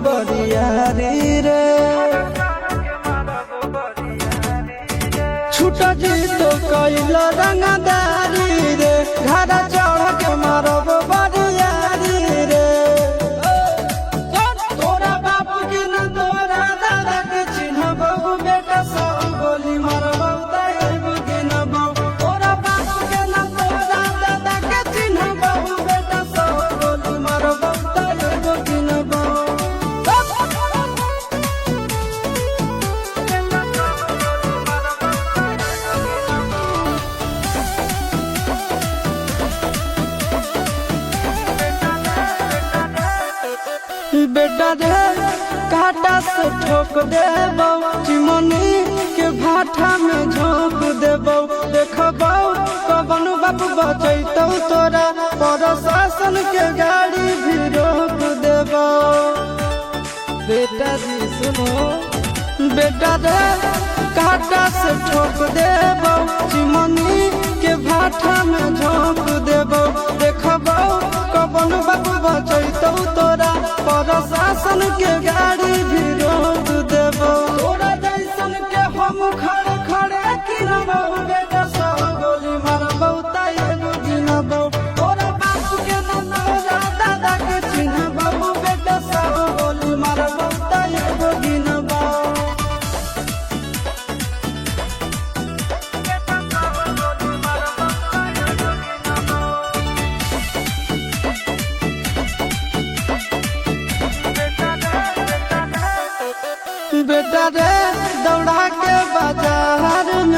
बरियारी रे छूटा जी तो कैल रंगदारी रे घर चढ़ के मारब बरियारी रे तोरा बाप के न तोरा दादा के चिन्हब बेटा सब गोली मारब तैब गिनब तोरा बाप के न तोरा दादा के चिन्हब बेटा सब गोली मारब तैब गिनब बेटा रे काटा से ठोक देबौ चिमनी के भाटा में झोंक देबौ देखबौ कवन बाप बचैतौ तोरा प्रशासन के गाड़ी भी रोक देबौ बेटा जी सुनो बेटा रे काटा से ठोक देबौ चिमनी के भाटा में झोंक देबौ देखबौ कवन बाप बचैतौ तोरा प्रशासन के गाड़ी भी रोक देबौ तोरा जैसन के हम खड़े खड़े गिनबौ बेटा सब गोली मारबौ तैब गिनबौ तोरा बाप के न तोरा दादा के चिन्हबौ बेटा सब गोली मारबौ तैब गिनबौ बेटा रे दौड़ा के बाजार में